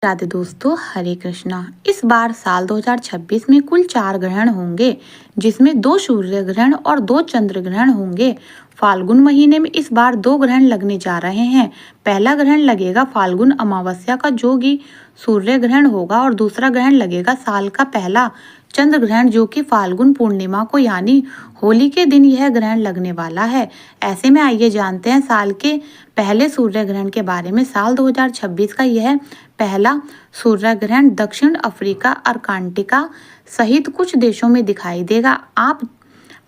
राधे दोस्तों, हरे कृष्णा। इस बार साल 2026 में कुल 4 ग्रहण होंगे, जिसमें 2 सूर्य ग्रहण और 2 चंद्र ग्रहण होंगे। फाल्गुन महीने में इस बार 2 ग्रहण लगने जा रहे हैं। पहला ग्रहण लगेगा फाल्गुन अमावस्या का, जो कि सूर्य ग्रहण होगा, और दूसरा ग्रहण लगेगा साल का पहला चंद्र ग्रहण, जो कि फाल्गुन पूर्णिमा को यानी होली के दिन यह ग्रहण लगने वाला है। ऐसे में आइए जानते हैं साल के पहले सूर्य ग्रहण के बारे में। साल 2026 का यह पहला सूर्य ग्रहण दक्षिण अफ्रीका, अर्कांटिका सहित कुछ देशों में दिखाई देगा। आप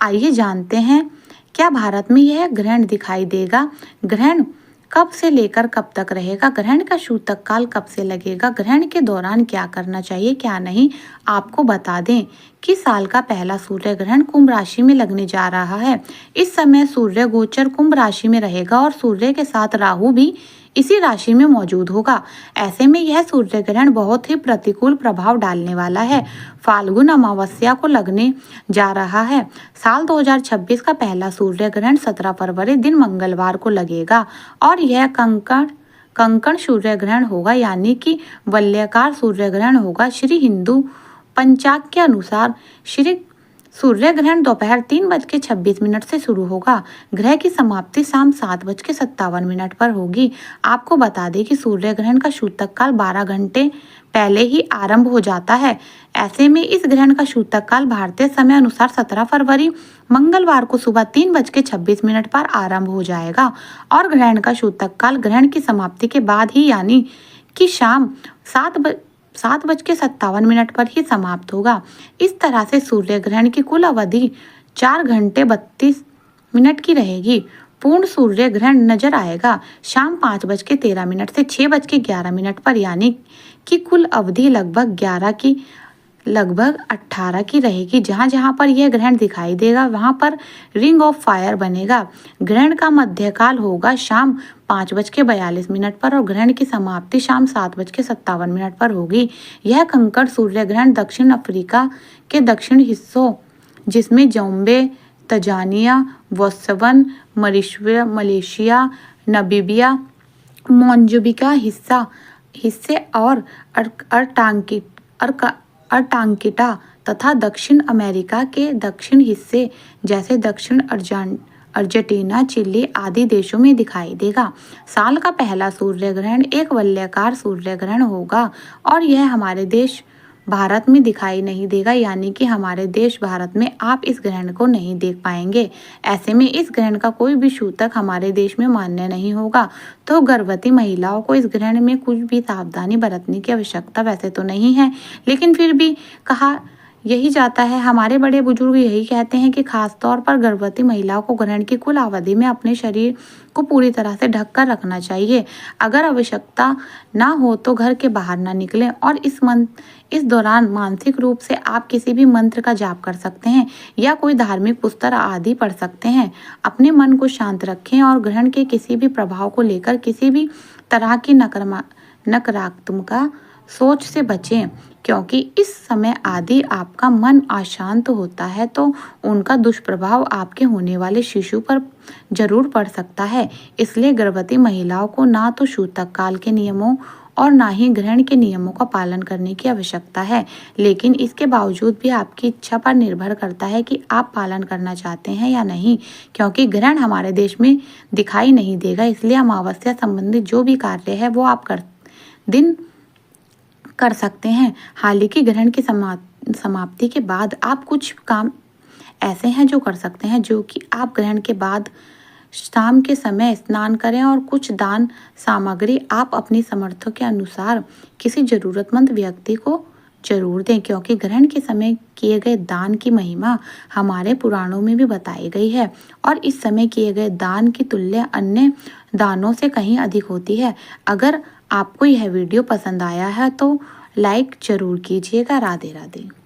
आइए जानते हैं क्या भारत में यह ग्रहण दिखाई देगा। ग्रहण कब से लेकर कब तक रहेगा, ग्रहण का सूतक काल कब से लगेगा, ग्रहण के दौरान क्या करना चाहिए क्या नहीं। आपको बता दें कि साल का पहला सूर्य ग्रहण कुंभ राशि में लगने जा रहा है। इस समय सूर्य गोचर कुंभ राशि में रहेगा और सूर्य के साथ राहु भी इसी राशि में मौजूद होगा। ऐसे में यह सूर्य ग्रहण बहुत ही प्रतिकूल प्रभाव डालने वाला है। फाल्गुन अमावस्या को लगने जा रहा है। साल 2026 का पहला सूर्य ग्रहण 17 फरवरी दिन मंगलवार को लगेगा और यह कंकण सूर्य ग्रहण होगा, यानी कि वलयाकार सूर्य ग्रहण होगा। श्री हिंदू पंचांग के अनुसार श्री सूर्य ग्रहण दोपहर 3:26 से शुरू होगा। ग्रह की समाप्ति शाम 7:57 पर होगी। आपको बता दें कि सूर्य ग्रहण का सूतक काल 12 घंटे पहले ही आरंभ हो जाता है। ऐसे में इस ग्रहण का सूतक काल भारतीय समय अनुसार 17 फरवरी मंगलवार को सुबह 3:26 पर आरंभ हो जाएगा और ग्रहण का सूतक काल ग्रहण की समाप्ति के बाद ही यानी कि शाम 7:57 पर ही समाप्त होगा। इस तरह से सूर्य ग्रहण की कुल अवधि 4 घंटे 32 मिनट की रहेगी। पूर्ण सूर्य ग्रहण नजर आएगा शाम 5:13 से 6:11 पर, यानी कि कुल अवधि लगभग 18 की रहेगी। जहां जहां पर यह ग्रहण दिखाई देगा वहां पर रिंग ऑफ फायर बनेगा। ग्रहण का मध्यकाल होगा शाम 5:42 पर और ग्रहण की समाप्ति शाम 7:57 पर होगी। यह कंकड़ सूर्य ग्रहण दक्षिण अफ्रीका के दक्षिण हिस्सों, जिसमें जोम्बे, Tanzania, Botswana, Malaysia, Namibia, Mozambique हिस्से और अर्टांटिका तथा दक्षिण अमेरिका के दक्षिण हिस्से जैसे दक्षिण अर्जेंटीना, चिली आदि देशों में दिखाई देगा। साल का पहला सूर्य ग्रहण एक वलयाकार सूर्य ग्रहण होगा और यह हमारे देश भारत में दिखाई नहीं देगा, यानी कि हमारे देश भारत में आप इस ग्रहण को नहीं देख पाएंगे। ऐसे में इस ग्रहण का कोई भी सूतक हमारे देश में मान्य नहीं होगा। तो गर्भवती महिलाओं को इस ग्रहण में कुछ भी सावधानी बरतने की आवश्यकता वैसे तो नहीं है, लेकिन फिर भी कहा यही जाता है, हमारे बड़े बुजुर्ग यही कहते हैं कि खास तौर पर गर्भवती महिलाओं को ग्रहण की कुल अवधि में अपने शरीर को पूरी तरह से ढककर रखना चाहिए। अगर आवश्यकता ना हो तो घर के बाहर ना निकलें और इस दौरान मानसिक रूप से आप किसी भी मंत्र का जाप कर सकते हैं या कोई धार्मिक पुस्तक आदि पढ़ सकते हैं। अपने मन को शांत रखें और ग्रहण के किसी भी प्रभाव को लेकर किसी भी तरह की नकारात्मक सोच से बचें, क्योंकि इस समय आदि आपका मन अशांत होता है तो उनका दुष्प्रभाव आपके होने वाले शिशु पर जरूर पड़ सकता है। इसलिए गर्भवती महिलाओं को ना तो सूतक काल के नियमों और ना ही ग्रहण के नियमों का पालन करने की आवश्यकता है, लेकिन इसके बावजूद भी आपकी इच्छा पर निर्भर करता है कि आप पालन करना चाहते हैं या नहीं। क्योंकि ग्रहण हमारे देश में दिखाई नहीं देगा, इसलिए अमावस्या संबंधित जो भी कार्य है वो आप कर सकते हैं। हालांकि ग्रहण की समाप्ति के बाद आप कुछ काम ऐसे हैं जो कर सकते हैं, जो कि आप ग्रहण के बाद शाम के समय स्नान करें और कुछ दान सामग्री आप अपनी सामर्थ्य के अनुसार किसी जरूरतमंद व्यक्ति को जरूर दें, क्योंकि ग्रहण के समय किए गए दान की महिमा हमारे पुराणों में भी बताई गई है और इस समय किए गए दान की तुल्य अन्य दानों से कहीं अधिक होती है। अगर आपको यह वीडियो पसंद आया है तो लाइक जरूर कीजिएगा। राधे राधे।